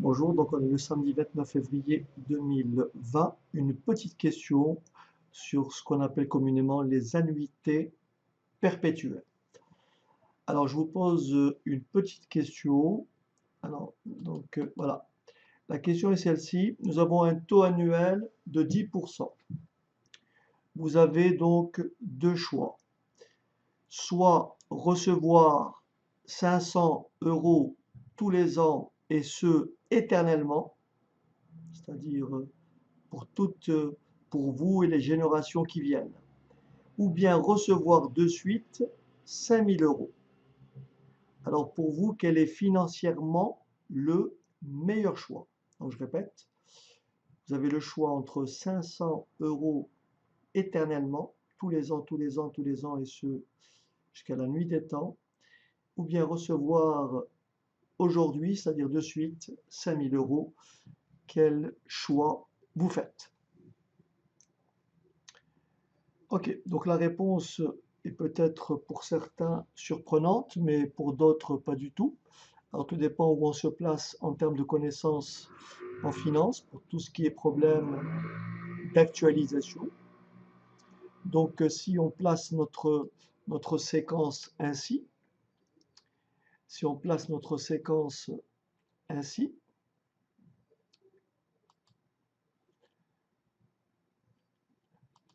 Bonjour, donc on est le samedi 29 février 2020. Une petite question sur ce qu'on appelle communément les annuités perpétuelles. Alors je vous pose une petite question. Voilà. La question est celle-ci. Nous avons un taux annuel de 10%. Vous avez donc deux choix. Soit recevoir 500 euros tous les ans et ce éternellement, c'est-à-dire pour pour vous et les générations qui viennent, ou bien recevoir de suite 5 000 euros. Alors pour vous, quel est financièrement le meilleur choix? Donc je répète, vous avez le choix entre 500 euros éternellement, tous les ans, tous les ans, tous les ans, et ce jusqu'à la nuit des temps, ou bien recevoir aujourd'hui, c'est-à-dire de suite, 5 000 euros. Quel choix vous faites? Ok, donc la réponse est peut-être pour certains surprenante, mais pour d'autres pas du tout. Alors tout dépend où on se place en termes de connaissances en finance, pour tout ce qui est problème d'actualisation. Donc si on place notre séquence ainsi, si on place notre séquence ainsi,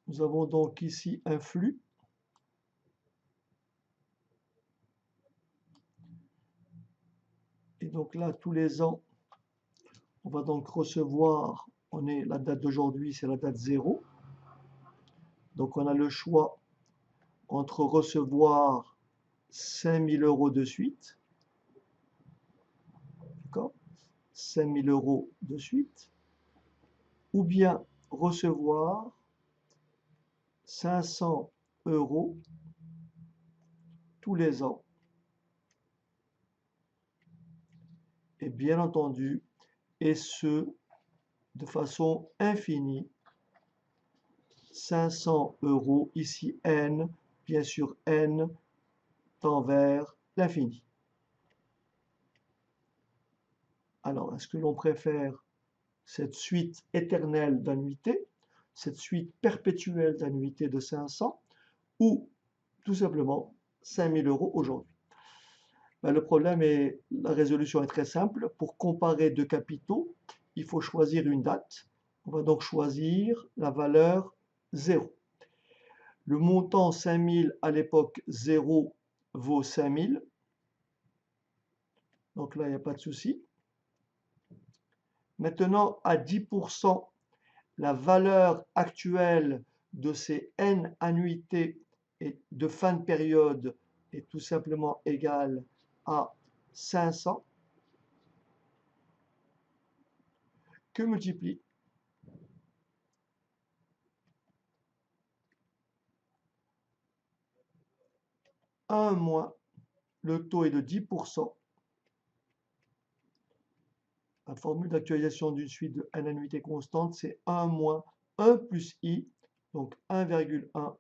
nous avons donc ici un flux. Et donc là, tous les ans, on va donc recevoir, la date d'aujourd'hui, c'est la date 0. Donc on a le choix entre recevoir 5 000 euros de suite, d'accord, 5 000 euros de suite, ou bien recevoir 500 euros tous les ans. Et bien entendu, et ce, de façon infinie, 500 euros, ici n, bien sûr n tend vers l'infini. Alors, est-ce que l'on préfère cette suite éternelle d'annuités, cette suite perpétuelle d'annuités de 500, ou tout simplement 5 000 euros aujourd'hui? Le problème est, la résolution est très simple. Pour comparer deux capitaux, il faut choisir une date. On va donc choisir la valeur 0. Le montant 5 000 à l'époque 0 vaut 5 000. Donc là, il n'y a pas de souci. Maintenant, à 10%, la valeur actuelle de ces n annuités de fin de période est tout simplement égale à 500, que multiplie moins, le taux est de 10%. La formule d'actualisation d'une suite de n annuités constantes, c'est 1 moins 1 plus i, donc 1,1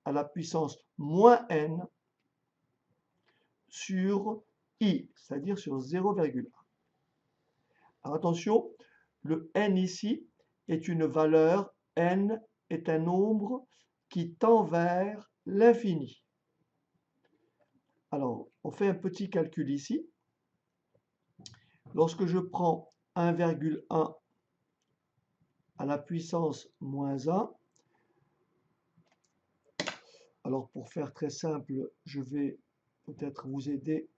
à la puissance moins n sur i, c'est-à-dire sur 0,1. Alors attention, le n ici est une valeur, n est un nombre qui tend vers l'infini. Alors, on fait un petit calcul ici. Lorsque je prends 1,1 à la puissance moins 1, alors pour faire très simple, je vais peut-être vous aider.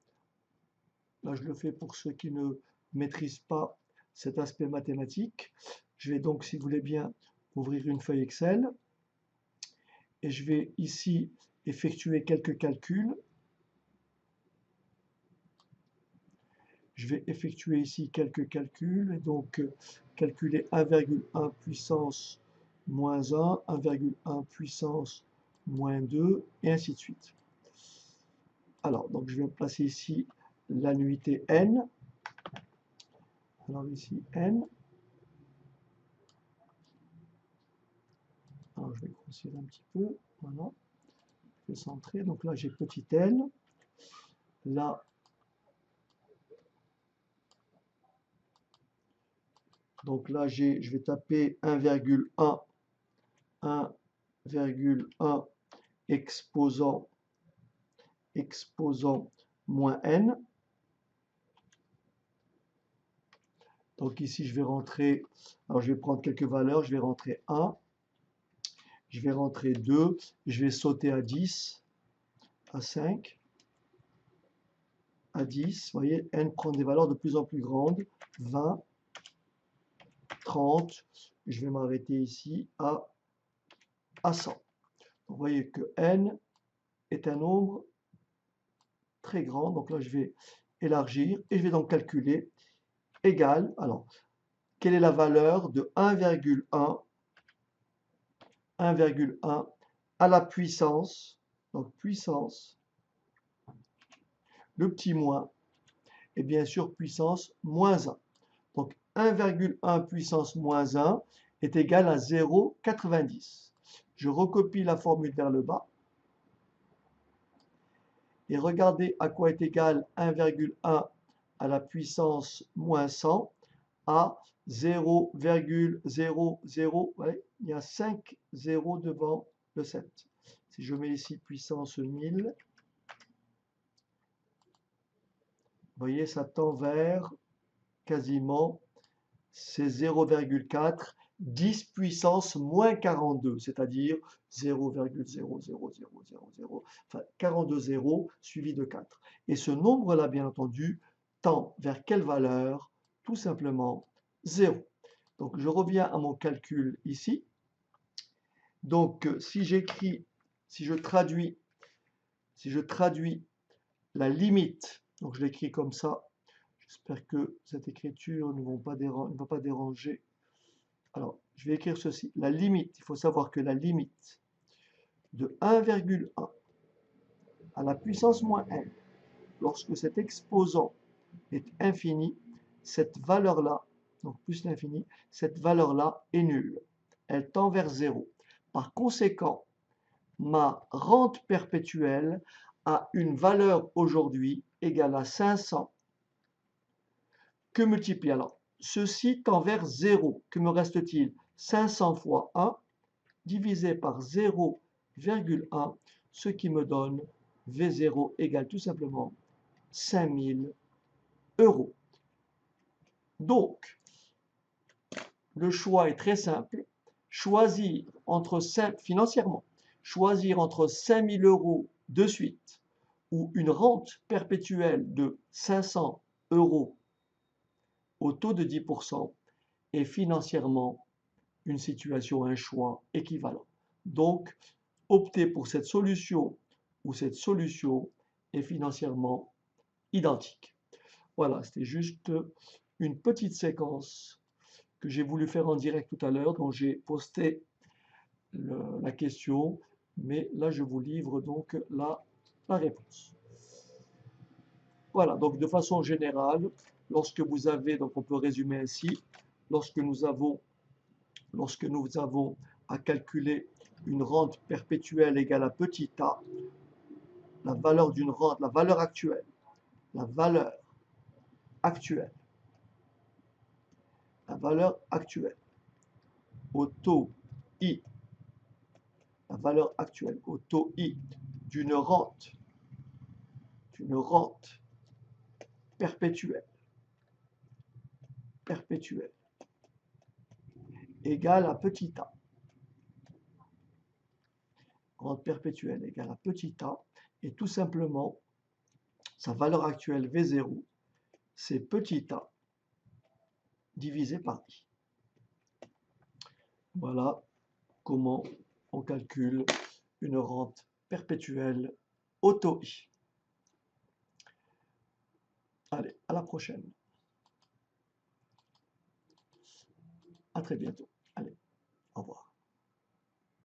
Là, je le fais pour ceux qui ne maîtrisent pas cet aspect mathématique. Je vais donc, si vous voulez bien, ouvrir une feuille Excel et je vais ici effectuer quelques calculs. Je vais effectuer ici quelques calculs et donc calculer 1,1 puissance moins 1, 1,1 puissance moins 2 et ainsi de suite. Alors, donc je vais placer ici l'annuité n. Alors ici n. Alors je vais grossir un petit peu, voilà. Je vais centrer, donc là j'ai petit n. Là, Donc là, je vais taper 1,1 exposant moins n. Donc ici, je vais rentrer, alors je vais prendre quelques valeurs, je vais rentrer 1, je vais rentrer 2, je vais sauter à 10, à 5, à 10, vous voyez, n prend des valeurs de plus en plus grandes, 20, 30, je vais m'arrêter ici à 100. Donc, vous voyez que n est un nombre très grand, donc là je vais élargir et je vais donc calculer égal, alors quelle est la valeur de 1,1 à la puissance, donc puissance, le petit moins, et bien sûr puissance moins 1. Donc 1,1 puissance moins 1 est égal à 0,90. Je recopie la formule vers le bas. Et regardez à quoi est égal 1,1 à la puissance moins 100 à 0,00, ouais, il y a 5 zéros devant le 7. Si je mets ici puissance 1000, vous voyez, ça tend vers quasiment, c'est 0,4, 10 puissance moins 42, c'est-à-dire 0,00000, enfin 42 zéros suivi de 4. Et ce nombre-là, bien entendu, tend vers quelle valeur? Tout simplement 0. Donc je reviens à mon calcul ici. Donc si je traduis la limite, donc je l'écris comme ça, j'espère que cette écriture ne va pas déranger. Alors, je vais écrire ceci. La limite, il faut savoir que la limite de 1,1 à la puissance moins n, lorsque cet exposant est infini, cette valeur-là, donc plus l'infini, cette valeur-là est nulle. Elle tend vers 0. Par conséquent, ma rente perpétuelle a une valeur aujourd'hui égale à 500. Que multiplie alors? Ceci tend vers 0. Que me reste-t-il? 500 fois 1 divisé par 0,1, ce qui me donne V0 égale tout simplement 5000 euros. Donc, le choix est très simple. Financièrement, choisir entre 5000 euros de suite ou une rente perpétuelle de 500 euros au taux de 10% est financièrement une situation, un choix équivalent. Donc, opter pour cette solution ou cette solution est financièrement identique. Voilà, c'était juste une petite séquence que j'ai voulu faire en direct tout à l'heure, dont j'ai posté la question, mais là je vous livre donc la réponse. Voilà, donc de façon générale, lorsque vous avez, donc on peut résumer ainsi, lorsque nous avons à calculer une rente perpétuelle égale à petit a, la valeur d'une rente, la valeur actuelle au taux I, la valeur actuelle au taux I d'une rente perpétuelle égale à petit a. Rente perpétuelle égale à petit a, et tout simplement, sa valeur actuelle V0, c'est petit a divisé par I. Voilà comment on calcule une rente perpétuelle au taux I. Allez, à la prochaine. À très bientôt. Allez, au revoir.